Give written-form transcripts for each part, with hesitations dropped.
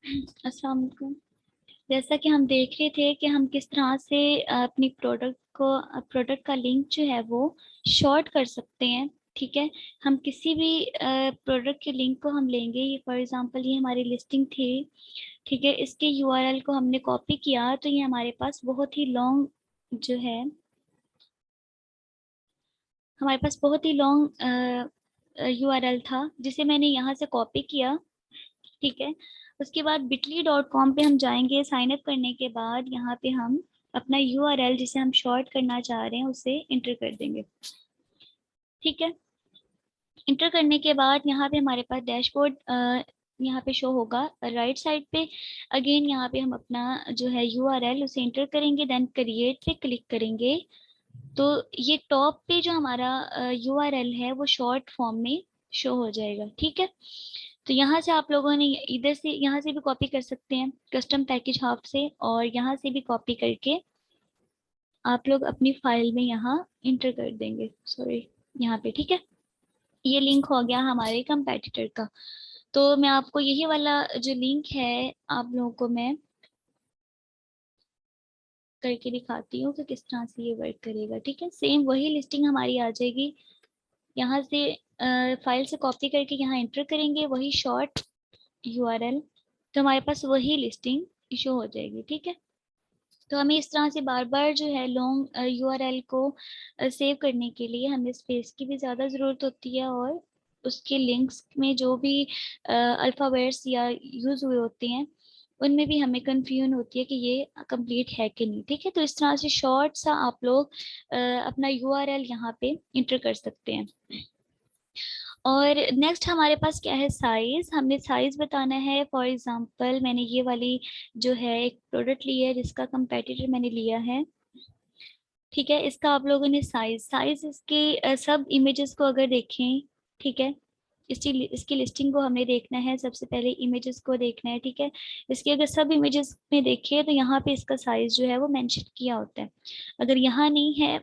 अस्सलाम वालेकुम। जैसा कि हम देख रहे थे कि हम किस तरह से अपनी प्रोडक्ट का लिंक जो है वो शॉर्ट कर सकते हैं। ठीक है। हम किसी भी प्रोडक्ट के लिंक को हम लेंगे, ये फॉर एग्जांपल ये हमारी लिस्टिंग थी। ठीक है, इसके यूआरएल को हमने कॉपी किया तो ये हमारे पास बहुत ही लॉन्ग जो है, हमारे पास बहुत ही लॉन्ग यूआरएल था जिसे मैंने यहाँ से कॉपी किया। ठीक है। उसके बाद bitly.com पे हम जाएंगे। साइन अप करने के बाद यहाँ पे हम अपना यूआरएल जिसे हम शॉर्ट करना चाह रहे हैं उसे इंटर कर देंगे। ठीक है। इंटर करने के बाद यहाँ पे हमारे पास डैशबोर्ड यहाँ पे शो होगा राइट साइड पे। अगेन यहाँ पे हम अपना जो है यूआरएल उसे इंटर करेंगे, देन क्रिएट पे क्लिक करेंगे। तो ये टॉप पे जो हमारा यूआरएल है वो शॉर्ट फॉर्म में शो हो जाएगा। ठीक है। तो यहाँ से आप लोगों ने इधर से यहाँ से भी कॉपी कर सकते हैं कस्टम पैकेज हाफ से, और यहाँ से भी कॉपी करके आप लोग अपनी फाइल में यहाँ इंटर कर देंगे। सॉरी, यहाँ पे। ठीक है। ये लिंक हो गया हमारे कंपेटिटर का। तो मैं आपको यही वाला जो लिंक है आप लोगों को मैं करके दिखाती हूँ कि किस तरह से ये वर्क करेगा। ठीक है। सेम वही लिस्टिंग हमारी आ जाएगी। यहाँ से फाइल से कॉपी करके यहाँ एंटर करेंगे वही शॉर्ट यूआरएल, तो हमारे पास वही लिस्टिंग इशू हो जाएगी। ठीक है। तो हमें इस तरह से बार बार जो है लॉन्ग यूआरएल को सेव करने के लिए हमें स्पेस की भी ज़्यादा ज़रूरत होती है, और उसके लिंक्स में जो भी अल्फ़ाबेट्स या यूज़ हुए होते हैं उनमें भी हमें कंफ्यूजन होती है कि ये कंप्लीट है कि नहीं। ठीक है। तो इस तरह से शॉर्ट सा आप लोग अपना यूआरएल यहाँ पे इंटर कर सकते हैं। और नेक्स्ट हमारे पास क्या है, साइज। हमने साइज बताना है। फॉर एग्जांपल मैंने ये वाली जो है एक प्रोडक्ट ली है जिसका कंपेटिटर मैंने लिया है। ठीक है। इसका आप लोगों ने साइज साइज इसके सब इमेजेस को अगर देखें। ठीक है। इसकी लिस्टिंग को हमने देखना है, सबसे पहले इमेजेस को देखना है। ठीक है। इसके अगर सब इमेजेस में देखें तो यहाँ पे इसका साइज जो है वो मेंशन किया होता है। अगर यहाँ नहीं है,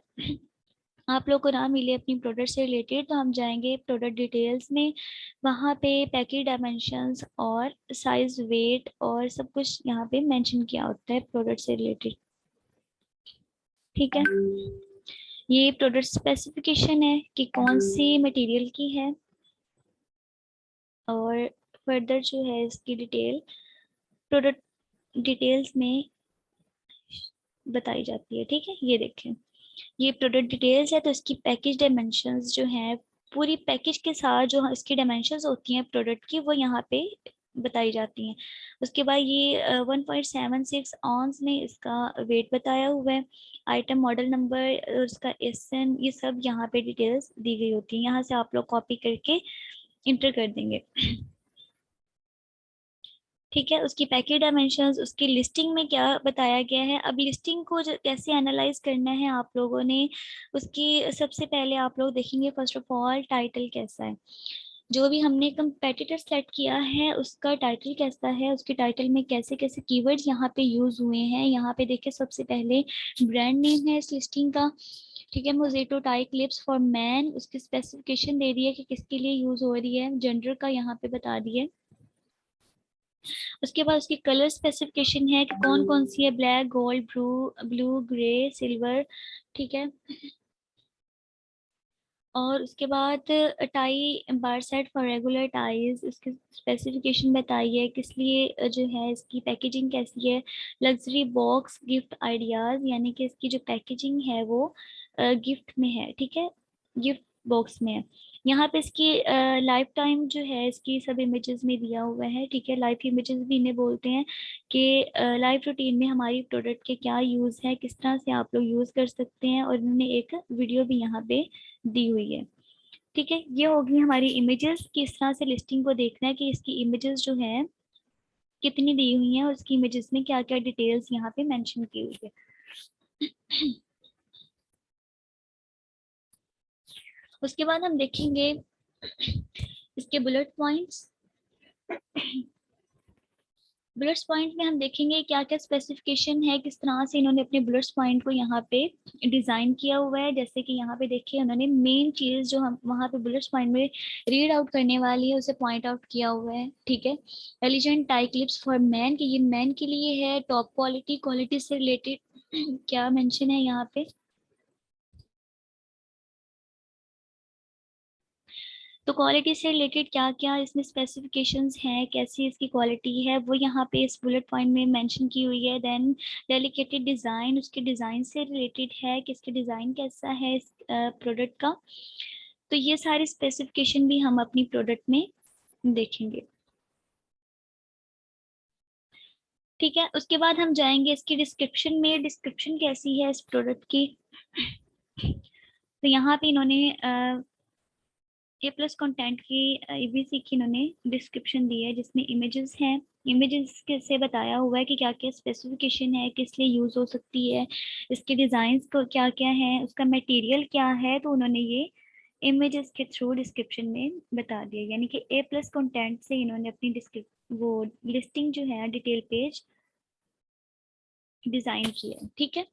आप लोग को ना मिले अपनी प्रोडक्ट से रिलेटेड, तो हम जाएंगे प्रोडक्ट डिटेल्स में। वहाँ पे पैकेज डायमेंशंस और साइज वेट और सब कुछ यहाँ पे मेंशन किया होता है प्रोडक्ट से रिलेटेड। ठीक है। ये प्रोडक्ट स्पेसिफिकेशन है कि कौन सी मटेरियल की है, और फर्दर जो है इसकी डिटेल प्रोडक्ट डिटेल्स में बताई जाती है। ठीक है। ये देखें, ये प्रोडक्ट डिटेल्स है तो इसकी पैकेज डायमेंशंस जो है पूरी पैकेज के साथ जो इसकी डायमेंशंस होती हैं प्रोडक्ट की वो यहाँ पे बताई जाती हैं। उसके बाद ये 1.76 ऑन्स में इसका वेट बताया हुआ है। आइटम मॉडल नंबर और इसका एसएन ये सब यहाँ पे डिटेल्स दी गई होती हैं। यहाँ से आप लोग कॉपी करके इंटर कर देंगे। ठीक है। उसकी पैकेज डायमेंशंस, उसकी लिस्टिंग में क्या बताया गया है। अब लिस्टिंग को कैसे एनालाइज करना है आप लोगों ने, उसकी सबसे पहले आप लोग देखेंगे फर्स्ट ऑफ ऑल टाइटल कैसा है। जो भी हमने कंपेटिटर सेट किया है उसका टाइटल कैसा है, उसके टाइटल में कैसे कैसे कीवर्ड्स यहाँ पे यूज हुए हैं। यहाँ पे देखिए सबसे पहले ब्रांड नेम है इस लिस्टिंग का। ठीक है। मोज़ेटो टाई क्लिप्स फॉर मैन, उसकी स्पेसिफिकेशन दे दी है कि किसके लिए यूज हो रही है, जेंडर का यहाँ पे बता दिए। उसके बाद उसकी कलर स्पेसिफिकेशन है कि कौन कौन सी है, black, gold, blue, blue, grey, silver. ठीक है। और उसके बाद tie bar set for regular ties, इसकी स्पेसिफिकेशन बताइए किस लिए जो है, इसकी पैकेजिंग कैसी है। लग्जरी बॉक्स गिफ्ट आइडियाज, यानी कि इसकी जो पैकेजिंग है वो गिफ्ट में है। ठीक है। गिफ्ट बॉक्स में है। यहाँ पे इसकी लाइफ टाइम जो है इसकी सब इमेजेस में दिया हुआ है। ठीक है। लाइफ इमेजेस भी इन्हें बोलते हैं कि लाइफ रूटीन में हमारी प्रोडक्ट के क्या यूज़ है, किस तरह से आप लोग यूज़ कर सकते हैं, और इन्होंने एक वीडियो भी यहाँ पे दी हुई है। ठीक है। ये होगी हमारी इमेजेस की, इस तरह से लिस्टिंग को देखना है कि इसकी इमेजेस जो है कितनी दी हुई हैं और उसकी इमेजेस में क्या क्या डिटेल्स यहाँ पे मेंशन की हुई है। उसके बाद हम देखेंगे इसके बुलेट पॉइंट्स। बुलेट्स पॉइंट में हम देखेंगे क्या क्या स्पेसिफिकेशन है, किस तरह से इन्होंने अपने बुलेट्स पॉइंट को यहाँ पे डिजाइन किया हुआ है। जैसे कि यहाँ पे देखिए उन्होंने मेन चीज जो हम वहाँ पे बुलेट्स पॉइंट में रीड आउट करने वाली है उसे पॉइंट आउट किया हुआ है। ठीक है, एलिजेंट टाई क्लिप्स फॉर मैन, कि ये मैन के लिए है। टॉप क्वालिटी, क्वालिटी से रिलेटेड क्या मेंशन है यहाँ पे, तो क्वालिटी से रिलेटेड क्या क्या इसमें स्पेसिफिकेशंस हैं, कैसी इसकी क्वालिटी है, वो यहाँ पे इस बुलेट पॉइंट में मेंशन की हुई है। देन डेलिकेटेड डिज़ाइन, उसके डिज़ाइन से रिलेटेड है कि इसके डिज़ाइन कैसा है इस प्रोडक्ट का। तो ये सारी स्पेसिफिकेशन भी हम अपनी प्रोडक्ट में देखेंगे। ठीक है, उसके बाद हम जाएंगे इसकी डिस्क्रिप्शन में। डिस्क्रिप्शन कैसी है इस प्रोडक्ट की, तो यहाँ पे इन्होंने ए प्लस कंटेंट की एबीसी की इन्होंने डिस्क्रिप्शन दी है जिसमें इमेजेस हैं। इमेजेस के से बताया हुआ है कि क्या क्या स्पेसिफिकेशन है, किस लिए यूज हो सकती है, इसके डिजाइन्स को क्या क्या है, उसका मटेरियल क्या है, तो उन्होंने ये इमेजेस के थ्रू डिस्क्रिप्शन में बता दिया। यानी कि ए प्लस कंटेंट से इन्होंने अपनी डिस्क्रिप वो लिस्टिंग जो है डिटेल पेज डिजाइन की है। ठीक है,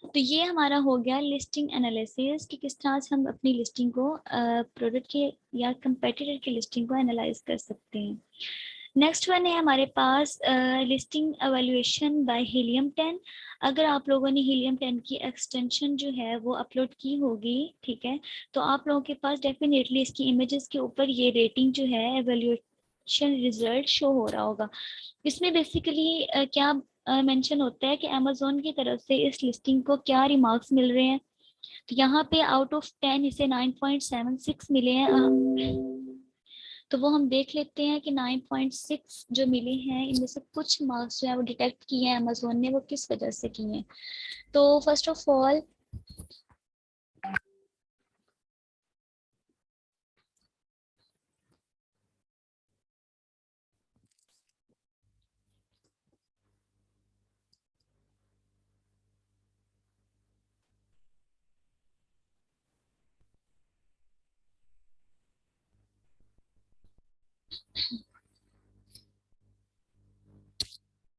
तो ये हमारा हो गया लिस्टिंग एनालिसिस कि किस तरह से हम अपनी लिस्टिंग को प्रोडक्ट के या कंपेटिटर की लिस्टिंग को एनालाइज कर सकते हैं। नेक्स्ट वन है हमारे पास लिस्टिंग एवेल्युएशन बाय हीलियम 10। अगर आप लोगों ने हीलियम 10 की एक्सटेंशन जो है वो अपलोड की होगी, ठीक है, तो आप लोगों के पास डेफिनेटली इसकी इमेजेस के ऊपर ये रेटिंग जो है एवेल्युएशन रिजल्ट शो हो रहा होगा। इसमें बेसिकली क्या मेंशन होता है कि अमेजोन की तरफ से इस लिस्टिंग को क्या रिमार्क्स मिल रहे हैं। तो यहाँ पे आउट ऑफ 10 इसे 9.76 मिले हैं। तो वो हम देख लेते हैं कि 9.6 जो मिले हैं इनमें से कुछ मार्क्स जो है वो डिटेक्ट किए हैं अमेजोन ने, वो किस वजह से किए हैं। तो फर्स्ट ऑफ ऑल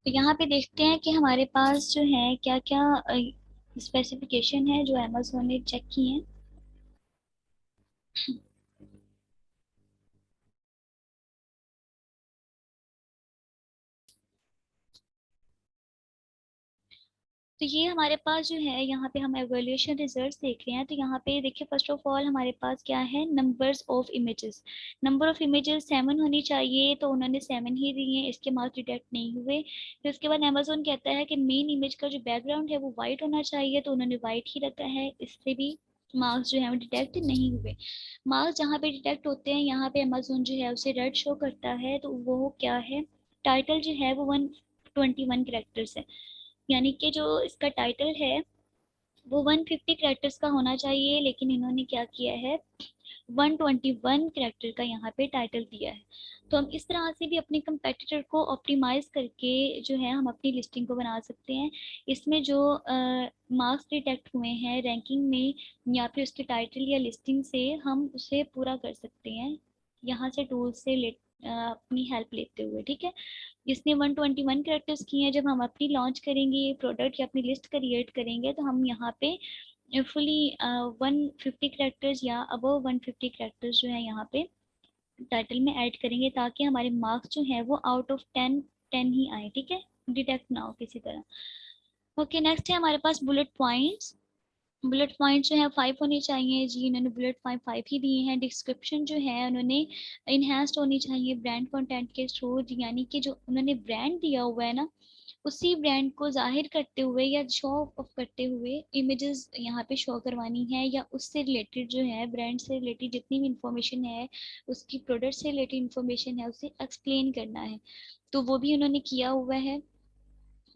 तो यहाँ पे देखते हैं कि हमारे पास जो है क्या क्या स्पेसिफिकेशन है जो अमेजोन ने चेक किए हैं। तो ये हमारे पास जो है यहाँ पे हम एवेल्यूएशन रिजल्ट्स देख रहे हैं। तो यहाँ पे देखिए फर्स्ट ऑफ ऑल हमारे पास क्या है, numbers of images. Number of images 7 होनी चाहिए, तो उन्होंने 7 ही दिए हैं, इसके मार्क्स डिटेक्ट नहीं हुए। फिर उसके बाद अमेजोन कहता है कि मेन इमेज का जो बैकग्राउंड है वो वाइट होना चाहिए, तो उन्होंने वाइट ही रखा है, इससे भी मार्क्स जो है वो डिटेक्ट नहीं हुए। मार्क्स जहाँ पे डिटेक्ट होते हैं यहाँ पे अमेजोन जो है उसे रेड शो करता है, तो वो क्या है, टाइटल जो है वो 121 कैरेक्टर्स है। यानी कि जो इसका टाइटल है वो 150 कैरेक्टर्स का होना चाहिए, लेकिन इन्होंने क्या किया है 121 कैरेक्टर का यहाँ पे टाइटल दिया है। तो हम इस तरह से भी अपने कंपेटिटर को ऑप्टिमाइज करके जो है हम अपनी लिस्टिंग को बना सकते हैं। इसमें जो मार्क्स डिटेक्ट हुए हैं रैंकिंग में या फिर उसके टाइटल या लिस्टिंग से हम उसे पूरा कर सकते हैं यहाँ से टूल से अपनी हेल्प लेते हुए। ठीक है, जिसने 121 कैरेक्टर्स की हैं, जब हम अपनी लॉन्च करेंगे ये प्रोडक्ट या अपनी लिस्ट क्रिएट करेंगे तो हम यहाँ पे फुली 150 कैरेक्टर्स या अबव 150 कैरेक्टर्स जो है यहाँ पे टाइटल में ऐड करेंगे, ताकि हमारे मार्क्स जो है वो आउट ऑफ 10 10 ही आए। ठीक है, डिटेक्ट ना हो किसी तरह। ओके, नेक्स्ट है हमारे पास बुलेट पॉइंट्स। बुलेट पॉइंट जो है 5 होने चाहिए जी, इन्होंने बुलेट पॉइंट 5 ही दिए हैं। डिस्क्रिप्शन जो है उन्होंने इनहेंस्ड होनी चाहिए ब्रांड कंटेंट के थ्रू, यानी कि जो उन्होंने ब्रांड दिया हुआ है ना उसी ब्रांड को जाहिर करते हुए या शो ऑफ करते हुए इमेजेस यहाँ पे शो करवानी है, या उससे रिलेटेड जो है ब्रांड से रिलेटेड जितनी भी इंफॉर्मेशन है, उसकी प्रोडक्ट से रिलेटेड इंफॉर्मेशन है उसे एक्सप्लेन करना है। तो वो भी उन्होंने किया हुआ है,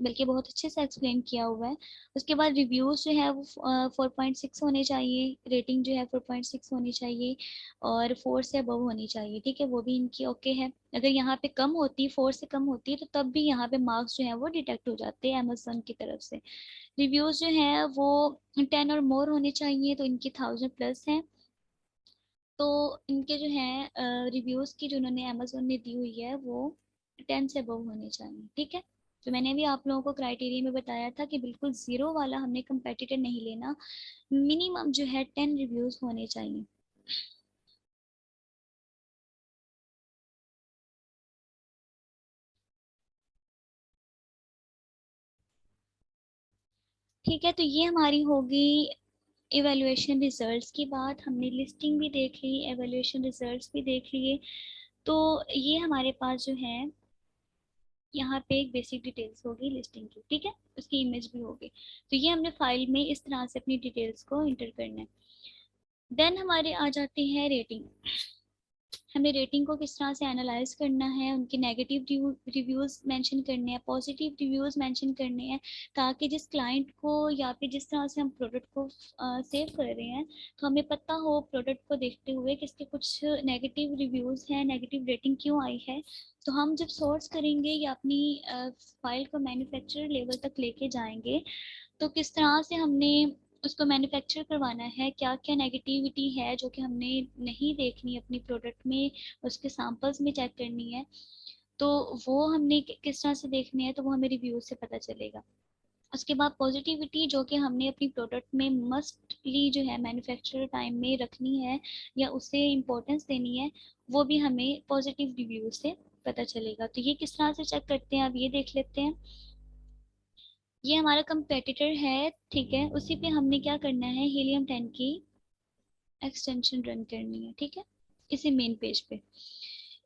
बल्कि बहुत अच्छे से एक्सप्लेन किया हुआ है। उसके बाद रिव्यूज जो है वो 4.6 होने चाहिए, रेटिंग जो है 4.6 होनी चाहिए और 4 से अबव होनी चाहिए। ठीक है, वो भी इनकी ओके है। अगर यहाँ पे कम होती, 4 से कम होती है, तो तब भी यहाँ पे मार्क्स जो है वो डिटेक्ट हो जाते हैं अमेजोन की तरफ से। रिव्यूज जो है वो 10 और मोर होने चाहिए, तो इनकी 1000+ है। तो इनके जो है रिव्यूज की जो उन्होंने अमेजोन ने दी हुई है वो 10 से अबव होने चाहिए, ठीक है। तो मैंने भी आप लोगों को क्राइटेरिया में बताया था कि बिल्कुल जीरो वाला हमने कंपेटिटर नहीं लेना, मिनिमम जो है 10 रिव्यूज होने चाहिए। ठीक है, तो ये हमारी होगी इवेल्युएशन रिजल्ट्स की बात। हमने लिस्टिंग भी देख ली, एवेल्युएशन रिजल्ट्स भी देख लिए। तो ये हमारे पास जो है यहाँ पे एक बेसिक डिटेल्स होगी लिस्टिंग की, ठीक है, उसकी इमेज भी होगी। तो ये हमने फाइल में इस तरह से अपनी डिटेल्स को इंटर करना है। देन हमारे आ जाती है रेटिंग। हमें रेटिंग को किस तरह से एनालाइज करना है, उनके नेगेटिव रिव्यूज मेंशन करने हैं, पॉजिटिव रिव्यूज मेंशन करने हैं, ताकि जिस क्लाइंट को या फिर जिस तरह से हम प्रोडक्ट को सेव कर रहे हैं, तो हमें पता हो प्रोडक्ट को देखते हुए कि इसके कुछ नेगेटिव रिव्यूज हैं, नेगेटिव रेटिंग क्यों आई है। तो हम जब सोर्स करेंगे या अपनी फाइल को मैन्युफैक्चरर लेवल तक लेके जाएंगे, तो किस तरह से हमने उसको मैन्युफैक्चर करवाना है, क्या क्या नेगेटिविटी है जो कि हमने नहीं देखनी अपनी प्रोडक्ट में, उसके सैंपल्स में चेक करनी है, तो वो हमने किस तरह से देखनी है, तो वो हमें रिव्यू से पता चलेगा। उसके बाद पॉजिटिविटी जो कि हमने अपनी प्रोडक्ट में मस्टली जो है मैन्युफैक्चर टाइम में रखनी है या उसे इम्पोर्टेंस देनी है, वो भी हमें पॉजिटिव रिव्यू से पता चलेगा। तो ये किस तरह से चेक करते हैं, अब ये देख लेते हैं। ये हमारा कंपेटिटर है, ठीक है, उसी पे हमने क्या करना है, हीलियम 10 की एक्सटेंशन रन करनी है, ठीक है, इसी मेन पेज पे।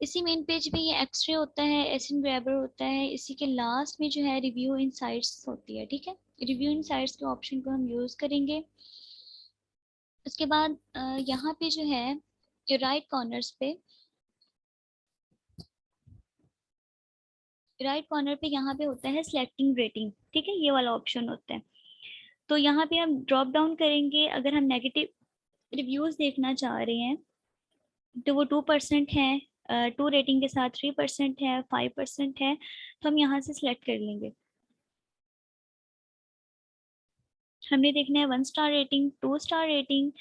इसी मेन पेज पे ये एक्सरे होता है, एसिड ग्रैबर होता है, इसी के लास्ट में जो है रिव्यू इनसाइट्स होती है, ठीक है। रिव्यू इनसाइट्स के ऑप्शन को हम यूज करेंगे। उसके बाद यहाँ पे जो है राइट कॉर्नर्स पे, राइट कॉर्नर पे यहाँ पे होता है सिलेक्टिंग रेटिंग, ठीक है, ये वाला ऑप्शन होता है। तो यहाँ पे हम ड्रॉप डाउन करेंगे, अगर हम नेगेटिव रिव्यूज देखना चाह रहे हैं तो वो 2% है, 2 रेटिंग के साथ 3% है, 5% है, तो हम यहाँ से सिलेक्ट कर लेंगे। हमने देखना है 1 star rating, 2 star rating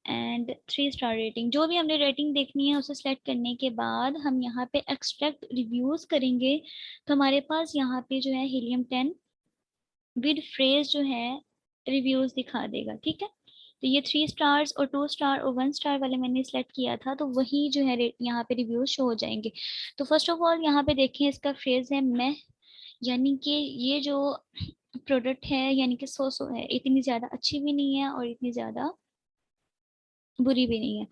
and 3 star rating. जो भी हमने रेटिंग देखनी है उसे सिलेक्ट करने के बाद हम यहाँ पे एक्सट्रैक्ट रिव्यूज करेंगे, तो हमारे पास यहाँ पे जो है हीलियम 10 विद फ्रेज जो है रिव्यूज दिखा देगा, ठीक है। तो ये 3 स्टार्स और 2 स्टार और 1 स्टार वाले मैंने सेलेक्ट किया था, तो वही जो है यहाँ पे रिव्यूज शो हो जाएंगे। तो फर्स्ट ऑफ ऑल यहाँ पे देखें, इसका फ्रेज है मैं, यानी कि ये जो प्रोडक्ट है यानी कि सो है, इतनी ज्यादा अच्छी भी नहीं है और इतनी ज्यादा बुरी भी नहीं है।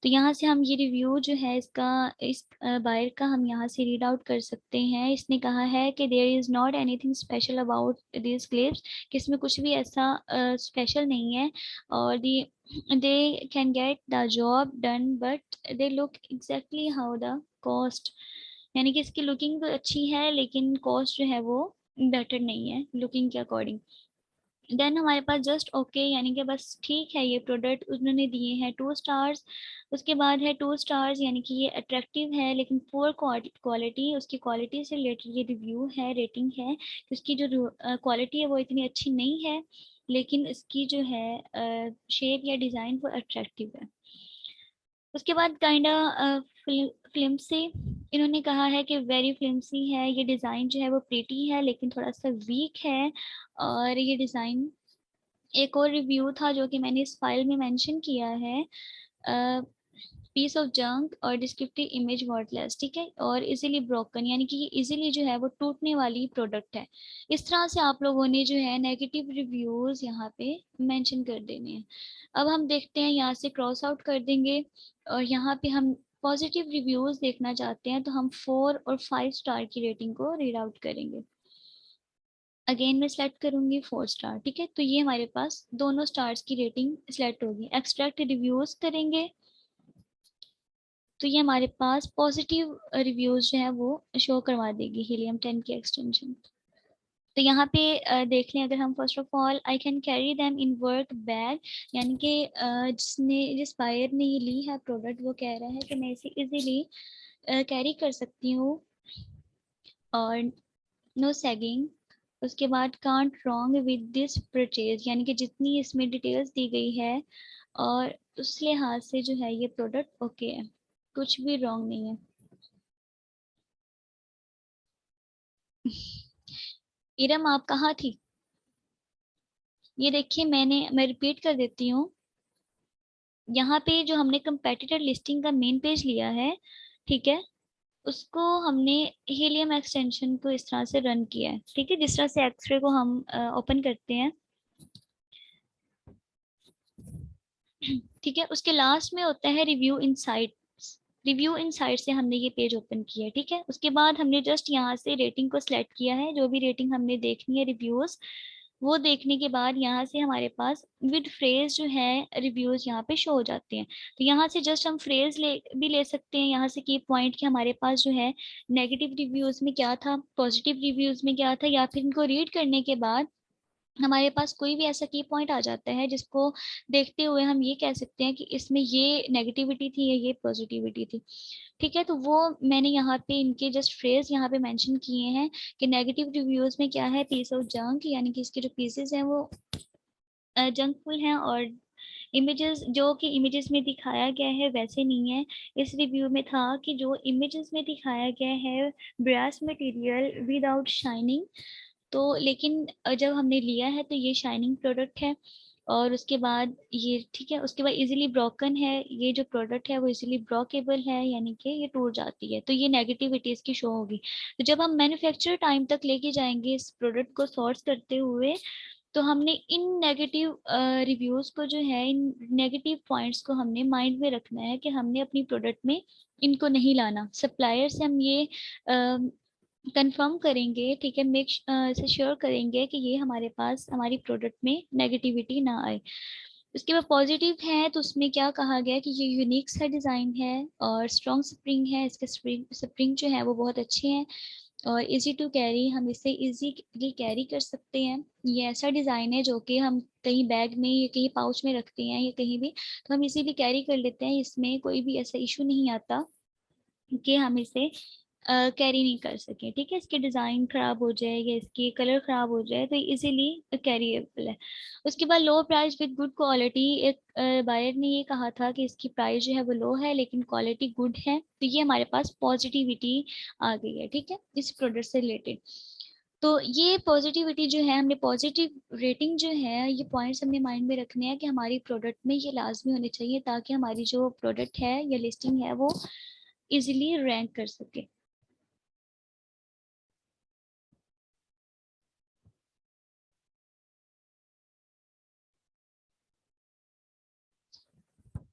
तो यहाँ से हम ये रिव्यू जो है इसका, इस बायर का, हम यहाँ से रीड आउट कर सकते हैं। इसने कहा है कि there is not anything special about this clips, कि इसमें कुछ भी ऐसा स्पेशल नहीं है, और the they can get the job done but they look exactly how the cost, यानी कि इसकी लुकिंग तो अच्छी है लेकिन कॉस्ट जो है वो बेटर नहीं है लुकिंग के अकॉर्डिंग। देन हमारे पास जस्ट ओके, यानी कि बस ठीक है, ये प्रोडक्ट उन्होंने दिए हैं 2 स्टार्स। उसके बाद है 2 स्टार्स, यानी कि ये अट्रैक्टिव है लेकिन पुअर क्वालिटी, उसकी क्वालिटी से रिलेटेड ये रिव्यू है, रेटिंग है कि उसकी जो क्वालिटी है वो इतनी अच्छी नहीं है, लेकिन इसकी जो है शेप या डिज़ाइन वो अट्रैक्टिव है। उसके बाद काइंडा फिल्मसी, इन्होंने कहा है कि वेरी फिल्मसी है, ये डिज़ाइन जो है वो प्रीटी है लेकिन थोड़ा सा वीक है, और ये डिज़ाइन, एक और रिव्यू था जो कि मैंने इस फाइल में मेंशन किया है, पीस ऑफ जंक और डिस्क्रिप्टिव इमेज वर्डलेस, ठीक है, और इजीली ब्रोकन, यानी कि ये इजीली जो है वो टूटने वाली प्रोडक्ट है। इस तरह से आप लोगों ने जो है नेगेटिव रिव्यूज यहाँ पे मेंशन कर देने हैं। अब हम देखते हैं, यहाँ से क्रॉस आउट कर देंगे, और यहाँ पे हम पॉजिटिव रिव्यूज देखना चाहते हैं, तो हम 4 और 5 स्टार की रेटिंग को रीड आउट करेंगे। अगेन मैं सेलेक्ट करूंगी 4 स्टार, ठीक है, तो ये हमारे पास दोनों स्टार्स की रेटिंग सेलेक्ट होगी। एक्सट्रैक्ट रिव्यूज करेंगे, तो ये हमारे पास पॉजिटिव रिव्यूज जो है वो शो करवा देगी हीलियम 10 की एक्सटेंशन। तो यहाँ पे देख लें, अगर हम first of all I can carry them in work bag, यानी कि जिस बायर ने ये ली है प्रोडक्ट, वो कह रहा है कि मैं इसे इजीली कैरी कर सकती हूँ, और नो सैगिंग। उसके बाद can't wrong with this purchase, यानी कि जितनी इसमें डिटेल्स दी गई है और उस लिहाज से जो है ये प्रोडक्ट ओके है, कुछ भी रॉन्ग नहीं है। इरम आप कहाँ थी? ये देखिए, मैं रिपीट कर देती हूँ। यहाँ पे जो हमने कंपेटिटर लिस्टिंग का मेन पेज लिया है, ठीक है, उसको हमने हीलियम एक्सटेंशन को इस तरह से रन किया है, ठीक है, जिस तरह से एक्सरे को हम ओपन करते हैं, ठीक है। उसके लास्ट में होता है रिव्यू इनसाइट। रिव्यू इनसाइट से हमने ये पेज ओपन किया है, ठीक है। उसके बाद हमने जस्ट यहाँ से रेटिंग को सिलेक्ट किया है, जो भी रेटिंग हमने देखनी है रिव्यूज, वो देखने के बाद यहाँ से हमारे पास विद फ्रेज जो है रिव्यूज यहाँ पे शो हो जाते हैं। तो यहाँ से जस्ट हम फ्रेज ले सकते हैं यहाँ से की पॉइंट कि हमारे पास जो है नेगेटिव रिव्यूज में क्या था, पॉजिटिव रिव्यूज में क्या था, या फिर इनको रीड करने के बाद हमारे पास कोई भी ऐसा की पॉइंट आ जाता है जिसको देखते हुए हम ये कह सकते हैं कि इसमें ये नेगेटिविटी थी या ये पॉजिटिविटी थी, ठीक है। तो वो मैंने यहाँ पे इनके जस्ट फ्रेज यहाँ पे मेंशन किए हैं कि नेगेटिव रिव्यूज में क्या है, पीस ऑफ जंक, यानी कि इसके जो पीसेस हैं वो जंकफुल हैं, और इमेजेस जो कि इमेजेस में दिखाया गया है वैसे नहीं है। इस रिव्यू में था कि जो इमेजेस में दिखाया गया है ब्रास मटेरियल विदाउट शाइनिंग, तो लेकिन जब हमने लिया है तो ये शाइनिंग प्रोडक्ट है, और उसके बाद ये ठीक है, उसके बाद इजीली ब्रोकन है, ये जो प्रोडक्ट है वो इजीली ब्रोकेबल है, यानी कि ये टूट जाती है, तो ये नेगेटिविटी इसकी शो होगी। तो जब हम मैन्युफैक्चर टाइम तक लेके जाएंगे इस प्रोडक्ट को सोर्स करते हुए, तो हमने इन नेगेटिव रिव्यूज को जो है, इन नेगेटिव पॉइंट्स को हमने माइंड में रखना है कि हमने अपनी प्रोडक्ट में इनको नहीं लाना। सप्लायर से हम ये कंफर्म करेंगे, ठीक है, मेक से श्योर करेंगे कि ये हमारे पास हमारी प्रोडक्ट में नेगेटिविटी ना आए। उसके बाद पॉजिटिव है, तो उसमें क्या कहा गया है कि ये यूनिक सा डिज़ाइन है और स्ट्रॉन्ग स्प्रिंग है, इसके स्प्रिंग जो है वो बहुत अच्छे हैं, और इजी टू कैरी, हम इसे इजीली कैरी कर सकते हैं। ये ऐसा डिज़ाइन है जो कि हम कहीं बैग में या कहीं पाउच में रखते हैं या कहीं भी, तो हम इजीली कैरी कर लेते हैं, इसमें कोई भी ऐसा इशू नहीं आता कि हम इसे कैरी नहीं कर सके, ठीक है। इसके डिज़ाइन खराब हो जाए या इसकी कलर खराब हो जाए तो इजीली कैरिएबल है। उसके बाद लो प्राइस विद गुड क्वालिटी, एक बायर ने ये कहा था कि इसकी प्राइस जो है वो लो है लेकिन क्वालिटी गुड है, तो ये हमारे पास पॉजिटिविटी आ गई है, ठीक है, इस प्रोडक्ट से रिलेटेड। तो ये पॉजिटिविटी जो है, हमने पॉजिटिव रेटिंग जो है, ये पॉइंट्स हमने माइंड में रखने हैं कि हमारी प्रोडक्ट में ये लाजमी होने चाहिए, ताकि हमारी जो प्रोडक्ट है या लिस्टिंग है वो इजीली रैंक कर सके।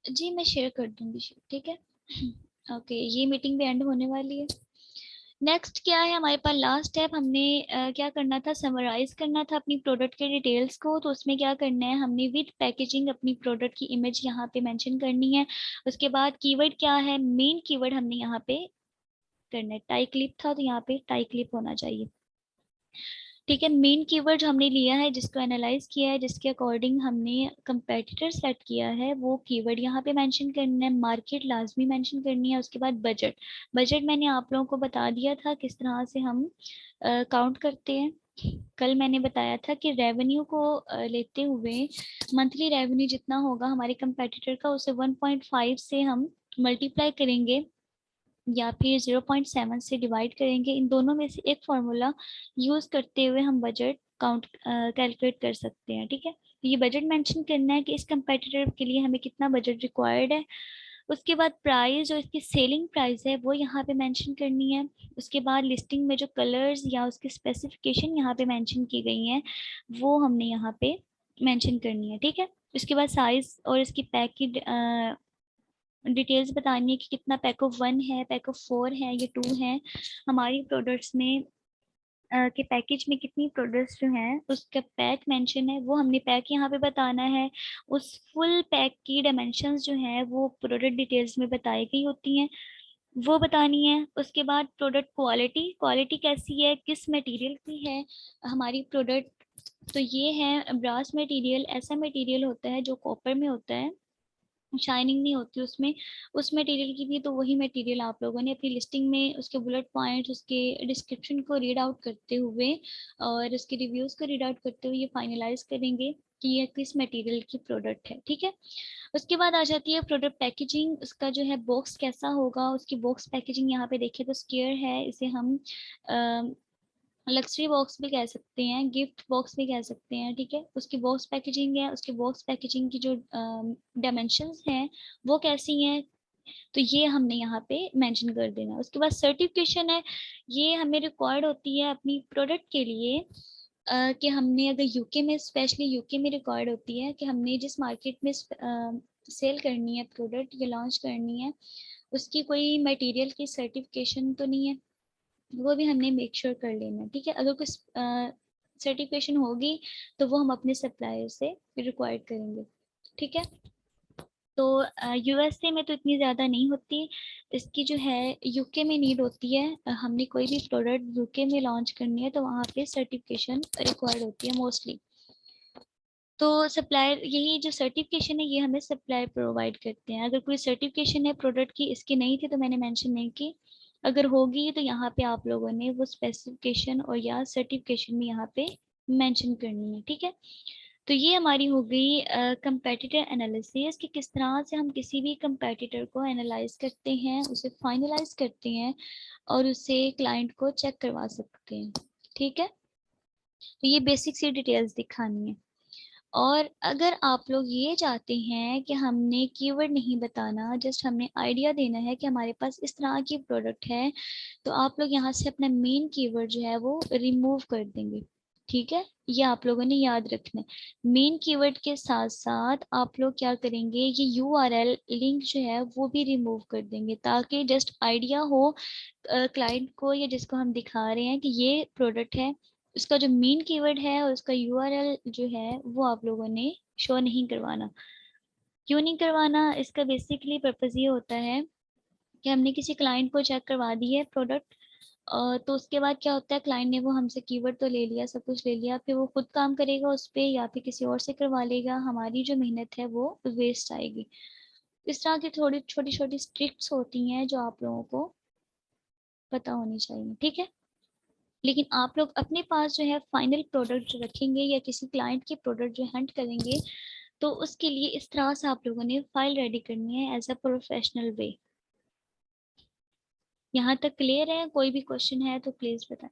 जी मैं शेयर कर दूंगी, ठीक है। ओके, ये मीटिंग भी एंड होने वाली है। नेक्स्ट क्या है हमारे पास, लास्ट स्टेप, हमने क्या करना था, समराइज करना था अपनी प्रोडक्ट के डिटेल्स को। तो उसमें क्या करना है, हमने विद पैकेजिंग अपनी प्रोडक्ट की इमेज यहाँ पे मेंशन करनी है। उसके बाद कीवर्ड क्या है, मेन कीवर्ड हमने यहाँ पे करना है, टाई क्लिप था तो यहाँ पे टाई क्लिप होना चाहिए, ठीक है। मेन कीवर्ड जो हमने लिया है, जिसको एनालाइज किया है, जिसके अकॉर्डिंग हमने कंपेटिटर सेट किया है, वो कीवर्ड यहाँ पे मेंशन करना है। मार्केट लाजमी मेंशन करनी है। उसके बाद बजट, बजट मैंने आप लोगों को बता दिया था किस तरह से हम काउंट करते हैं। कल मैंने बताया था कि रेवेन्यू को लेते हुए मंथली रेवेन्यू जितना होगा हमारे कंपेटिटर का, उसे 1.5 से हम मल्टीप्लाई करेंगे या फिर 0.7 से डिवाइड करेंगे। इन दोनों में से एक फॉर्मूला यूज करते हुए हम बजट काउंट कैलकुलेट कर सकते हैं, ठीक है। तो ये बजट मेंशन करना है कि इस कंपेटिटर के लिए हमें कितना बजट रिक्वायर्ड है। उसके बाद प्राइस, जो इसकी सेलिंग प्राइस है वो यहाँ पे मेंशन करनी है। उसके बाद लिस्टिंग में जो कलर्स या उसकी स्पेसिफिकेशन यहाँ पे मेंशन की गई हैं, वो हमने यहाँ पे मेंशन करनी है, ठीक है। उसके बाद साइज और इसकी पैक की डिटेल्स बतानी है कि कितना पैक ऑफ 1 है, पैक ऑफ 4 है, ये 2 है। हमारी प्रोडक्ट्स में के पैकेज में कितनी प्रोडक्ट्स जो हैं उसका पैक मेंशन है, वो हमने पैक यहाँ पे बताना है। उस फुल पैक की डायमेंशंस जो है वो प्रोडक्ट डिटेल्स में बताई गई होती हैं, वो बतानी है। उसके बाद प्रोडक्ट क्वालिटी, क्वालिटी कैसी है, किस मटेरियल की है हमारी प्रोडक्ट। तो ये है ब्रास मटेरियल, ऐसा मटेरियल होता है जो कॉपर में होता है, शाइनिंग नहीं होती उसमें। उस मटेरियल की भी, तो वही मटेरियल आप लोगों ने अपनी लिस्टिंग में उसके बुलेट पॉइंट्स, उसके डिस्क्रिप्शन को रीड आउट करते हुए और उसके रिव्यूज को रीड आउट करते हुए ये फाइनलाइज करेंगे कि ये किस मटेरियल की प्रोडक्ट है, ठीक है। उसके बाद आ जाती है प्रोडक्ट पैकेजिंग, उसका जो है बॉक्स कैसा होगा, उसकी बॉक्स पैकेजिंग यहाँ पे देखें तो स्क्वायर है, इसे हम लक्सरी बॉक्स भी कह सकते हैं, गिफ्ट बॉक्स भी कह सकते हैं, ठीक है। उसकी बॉक्स पैकेजिंग है, उसकी बॉक्स पैकेजिंग की जो डायमेंशंस हैं वो कैसी हैं, तो ये हमने यहाँ पे मेंशन कर देना। उसके बाद सर्टिफिकेशन है, ये हमें रिक्वायर्ड होती है अपनी प्रोडक्ट के लिए, कि हमने अगर यूके में, स्पेशली यूके में रिक्वायर्ड होती है कि हमने जिस मार्केट में सेल करनी है प्रोडक्ट या लॉन्च करनी है, उसकी कोई मटेरियल की सर्टिफिकेशन तो नहीं है, वो भी हमने मेक श्योर कर लेना, ठीक है। अगर कुछ सर्टिफिकेशन होगी तो वो हम अपने सप्लायर से रिक्वायर्ड करेंगे, ठीक है। तो यूएसए में तो इतनी ज़्यादा नहीं होती, इसकी जो है यूके में नीड होती है। हमने कोई भी प्रोडक्ट यूके में लॉन्च करनी है तो वहाँ पे सर्टिफिकेशन रिक्वायर्ड होती है मोस्टली। तो सप्लायर, यही जो सर्टिफिकेशन है ये हमें सप्लायर प्रोवाइड करते हैं। अगर कोई सर्टिफिकेशन है प्रोडक्ट की, इसकी नहीं थी तो मैंने मेंशन नहीं की, अगर होगी तो यहाँ पे आप लोगों ने वो स्पेसिफिकेशन और या सर्टिफिकेशन में यहाँ पे मेंशन करनी है, ठीक है। तो ये हमारी हो गई कंपेटिटर एनालिसिस, कि किस तरह से हम किसी भी कंपेटिटर को एनालाइज करते हैं, उसे फाइनलाइज करते हैं और उसे क्लाइंट को चेक करवा सकते हैं, ठीक है। तो ये बेसिक सी डिटेल्स दिखानी है। और अगर आप लोग ये चाहते हैं कि हमने कीवर्ड नहीं बताना, जस्ट हमने आइडिया देना है कि हमारे पास इस तरह की प्रोडक्ट है, तो आप लोग यहाँ से अपना मेन कीवर्ड जो है वो रिमूव कर देंगे, ठीक है। ये आप लोगों ने याद रखना है। मेन कीवर्ड के साथ साथ आप लोग क्या करेंगे, ये यूआरएल लिंक जो है वो भी रिमूव कर देंगे, ताकि जस्ट आइडिया हो क्लाइंट को या जिसको हम दिखा रहे हैं कि ये प्रोडक्ट है, उसका जो मेन कीवर्ड है और उसका यूआरएल जो है वो आप लोगों ने शो नहीं करवाना। क्यों नहीं करवाना, इसका बेसिकली पर्पस ये होता है कि हमने किसी क्लाइंट को चेक करवा दी है प्रोडक्ट, तो उसके बाद क्या होता है, क्लाइंट ने वो हमसे कीवर्ड तो ले लिया, सब कुछ ले लिया, फिर वो खुद काम करेगा उस पे या फिर किसी और से करवा लेगा, हमारी जो मेहनत है वो वेस्ट आएगी। इस तरह की थोड़ी छोटी छोटी ट्रिक्स होती हैं जो आप लोगों को पता होनी चाहिए, ठीक है। लेकिन आप लोग अपने पास जो है फाइनल प्रोडक्ट जो रखेंगे या किसी क्लाइंट की प्रोडक्ट जो हंट करेंगे, तो उसके लिए इस तरह से आप लोगों ने फाइल रेडी करनी है एज अ प्रोफेशनल वे। यहाँ तक क्लियर है? कोई भी क्वेश्चन है तो प्लीज बताएं।